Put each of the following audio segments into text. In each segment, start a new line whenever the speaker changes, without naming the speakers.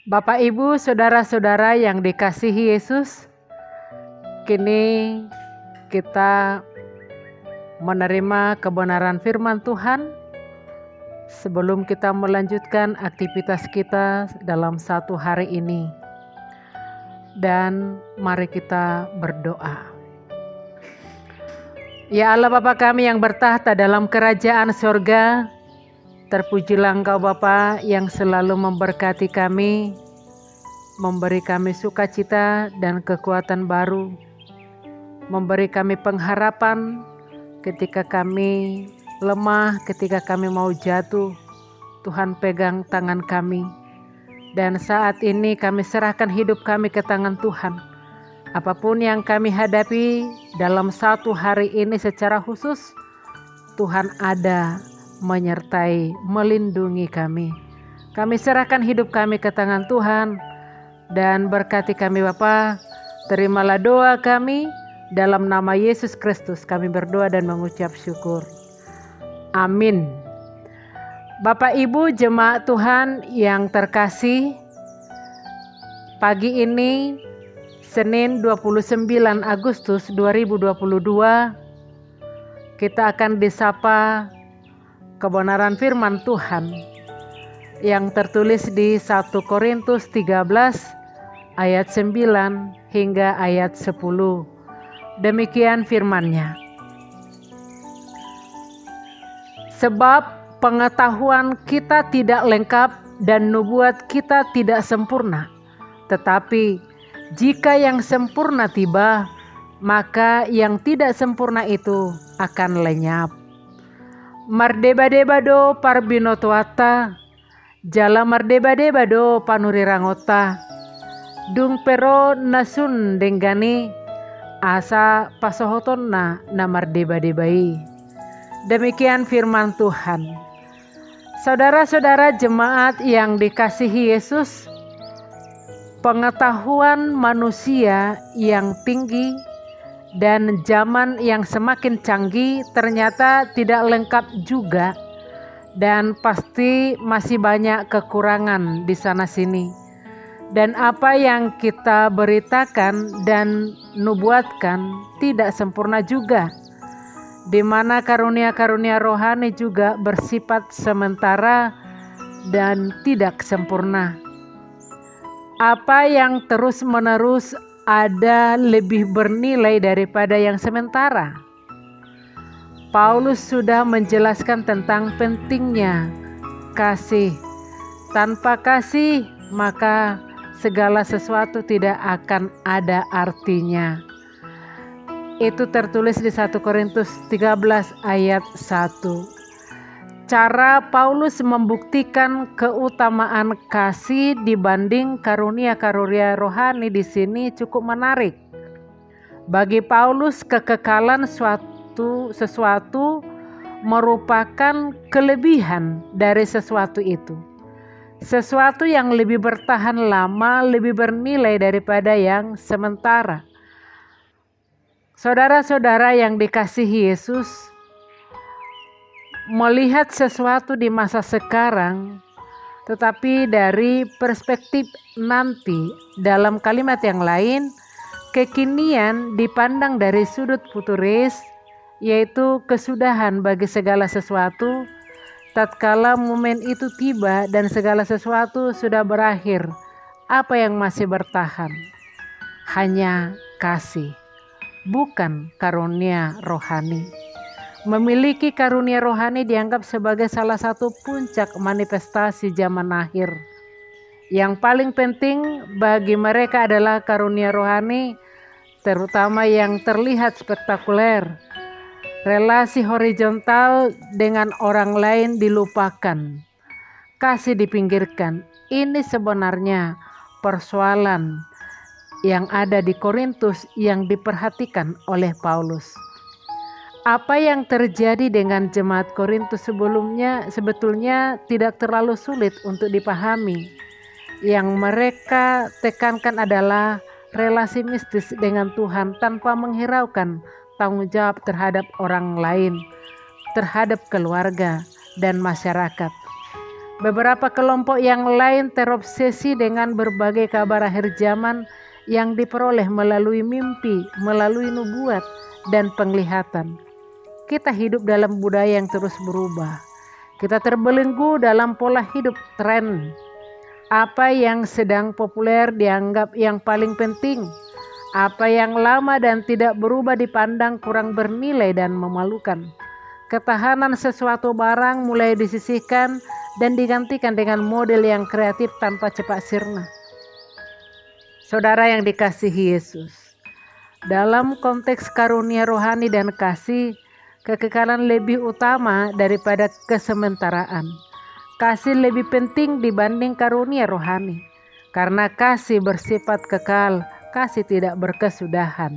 Bapak, Ibu, saudara-saudara yang dikasihi Yesus, kini kita menerima kebenaran firman Tuhan sebelum kita melanjutkan aktivitas kita dalam satu hari ini. Dan mari kita berdoa. Ya Allah Bapa kami yang bertahta dalam kerajaan sorga, terpujilah Engkau Bapa yang selalu memberkati kami, memberi kami sukacita dan kekuatan baru, memberi kami pengharapan ketika kami lemah, ketika kami mau jatuh. Tuhan pegang tangan kami, dan saat ini kami serahkan hidup kami ke tangan Tuhan. Apapun yang kami hadapi dalam satu hari ini secara khusus, Tuhan ada menyertai, melindungi kami. Kami serahkan hidup kami ke tangan Tuhan dan berkati kami Bapa. Terimalah doa kami, dalam nama Yesus Kristus kami berdoa dan mengucap syukur. Amin. Bapak Ibu jemaat Tuhan yang terkasih, pagi ini Senin 29 Agustus 2022 kita akan disapa kebenaran firman Tuhan yang tertulis di 1 Korintus 13 ayat 9 hingga ayat 10. Demikian firman-Nya. Sebab pengetahuan kita tidak lengkap dan nubuat kita tidak sempurna. Tetapi jika yang sempurna tiba, maka yang tidak sempurna itu akan lenyap. Mardeba-debado parbinotoata, jala mardeba-debado panurirangota, dung pero nasun denggani, asa pasohotonna na mardeba-debai. Demikian firman Tuhan. Saudara-saudara jemaat yang dikasihi Yesus, pengetahuan manusia yang tinggi dan zaman yang semakin canggih ternyata tidak lengkap juga, dan pasti masih banyak kekurangan di sana sini. Dan apa yang kita beritakan dan nubuatkan tidak sempurna juga, di mana karunia-karunia rohani juga bersifat sementara dan tidak sempurna. Apa yang terus-menerus ada lebih bernilai daripada yang sementara. Paulus sudah menjelaskan tentang pentingnya kasih. Tanpa kasih, maka segala sesuatu tidak akan ada artinya. Itu tertulis di 1 Korintus 13 ayat 1. Cara Paulus membuktikan keutamaan kasih dibanding karunia-karunia rohani di sini cukup menarik. Bagi Paulus, kekekalan sesuatu merupakan kelebihan dari sesuatu itu. Sesuatu yang lebih bertahan lama, lebih bernilai daripada yang sementara. Saudara-saudara yang dikasihi Yesus, melihat sesuatu di masa sekarang, tetapi dari perspektif nanti. Dalam kalimat yang lain, kekinian dipandang dari sudut futuris, yaitu kesudahan bagi segala sesuatu, tatkala momen itu tiba dan segala sesuatu sudah berakhir. Apa yang masih bertahan? Hanya kasih, bukan karunia rohani. Memiliki karunia rohani dianggap sebagai salah satu puncak manifestasi zaman akhir. Yang paling penting bagi mereka adalah karunia rohani, terutama yang terlihat spektakuler. Relasi horizontal dengan orang lain dilupakan, kasih dipinggirkan. Ini sebenarnya persoalan yang ada di Korintus yang diperhatikan oleh Paulus. Apa yang terjadi dengan jemaat Korintus sebetulnya tidak terlalu sulit untuk dipahami. Yang mereka tekankan adalah relasi mistis dengan Tuhan tanpa menghiraukan tanggung jawab terhadap orang lain, terhadap keluarga dan masyarakat. Beberapa kelompok yang lain terobsesi dengan berbagai kabar akhir zaman yang diperoleh melalui mimpi, melalui nubuat, dan penglihatan. Kita hidup dalam budaya yang terus berubah. Kita terbelenggu dalam pola hidup tren. Apa yang sedang populer dianggap yang paling penting. Apa yang lama dan tidak berubah dipandang kurang bernilai dan memalukan. Ketahanan sesuatu barang mulai disisihkan dan digantikan dengan model yang kreatif tanpa cepat sirna. Saudara yang dikasihi Yesus, dalam konteks karunia rohani dan kasih, kekekalan lebih utama daripada kesementaraan. Kasih lebih penting dibanding karunia rohani, karena kasih bersifat kekal, kasih tidak berkesudahan.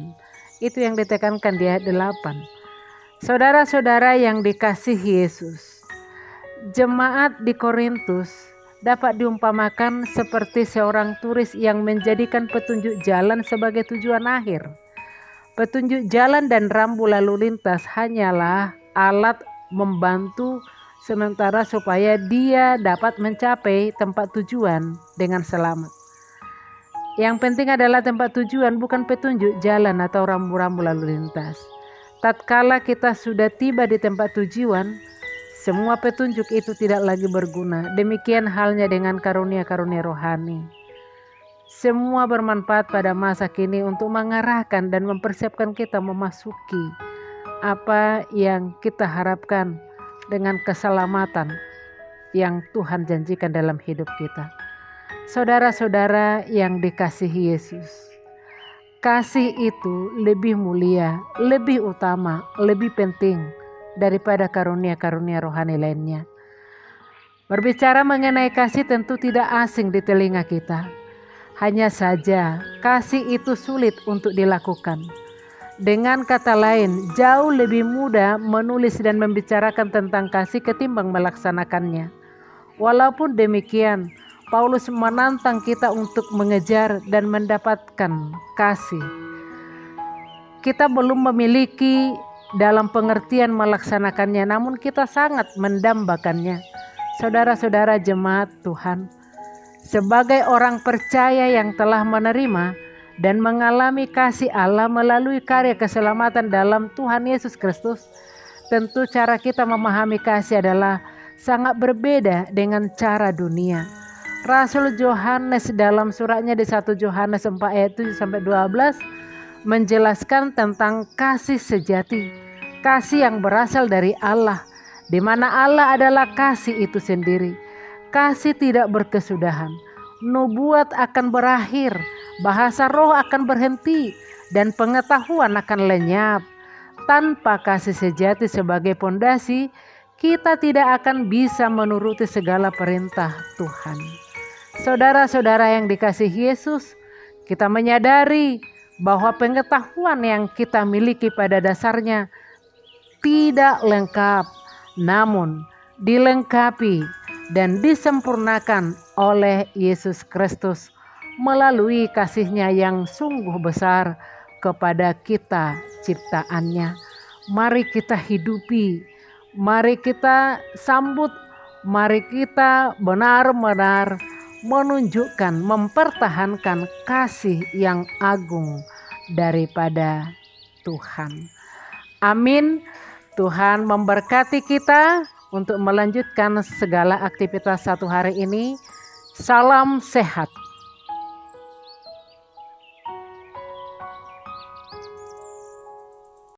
Itu yang ditekankan di ayat 8. Saudara-saudara yang dikasihi Yesus, jemaat di Korintus dapat diumpamakan seperti seorang turis yang menjadikan petunjuk jalan sebagai tujuan akhir. Petunjuk jalan dan rambu lalu lintas hanyalah alat membantu sementara supaya dia dapat mencapai tempat tujuan dengan selamat. Yang penting adalah tempat tujuan, bukan petunjuk jalan atau rambu-rambu lalu lintas. Tatkala kita sudah tiba di tempat tujuan, semua petunjuk itu tidak lagi berguna. Demikian halnya dengan karunia-karunia rohani. Semua bermanfaat pada masa kini untuk mengarahkan dan mempersiapkan kita memasuki apa yang kita harapkan dengan keselamatan yang Tuhan janjikan dalam hidup kita. Saudara-saudara yang dikasihi Yesus, kasih itu lebih mulia, lebih utama, lebih penting daripada karunia-karunia rohani lainnya. Berbicara mengenai kasih tentu tidak asing di telinga kita. Hanya saja kasih itu sulit untuk dilakukan. Dengan kata lain, jauh lebih mudah menulis dan membicarakan tentang kasih ketimbang melaksanakannya. Walaupun demikian, Paulus menantang kita untuk mengejar dan mendapatkan kasih. Kita belum memiliki dalam pengertian melaksanakannya, namun kita sangat mendambakannya. Saudara-saudara jemaat Tuhan, sebagai orang percaya yang telah menerima dan mengalami kasih Allah melalui karya keselamatan dalam Tuhan Yesus Kristus, tentu cara kita memahami kasih adalah sangat berbeda dengan cara dunia. Rasul Yohanes dalam suratnya di 1 Yohanes 4 ayat 7-12 menjelaskan tentang kasih sejati, kasih yang berasal dari Allah, di mana Allah adalah kasih itu sendiri. Kasih tidak berkesudahan, nubuat akan berakhir, bahasa roh akan berhenti, dan pengetahuan akan lenyap. Tanpa kasih sejati sebagai pondasi, kita tidak akan bisa menuruti segala perintah Tuhan. Saudara-saudara yang dikasihi Yesus, kita menyadari bahwa pengetahuan yang kita miliki pada dasarnya tidak lengkap, namun dilengkapi dan disempurnakan oleh Yesus Kristus melalui kasih-Nya yang sungguh besar kepada kita ciptaannya. Mari kita hidupi, mari kita sambut, mari kita benar-benar menunjukkan, mempertahankan kasih yang agung daripada Tuhan. Amin. Tuhan memberkati kita untuk melanjutkan segala aktivitas satu hari ini. Salam sehat.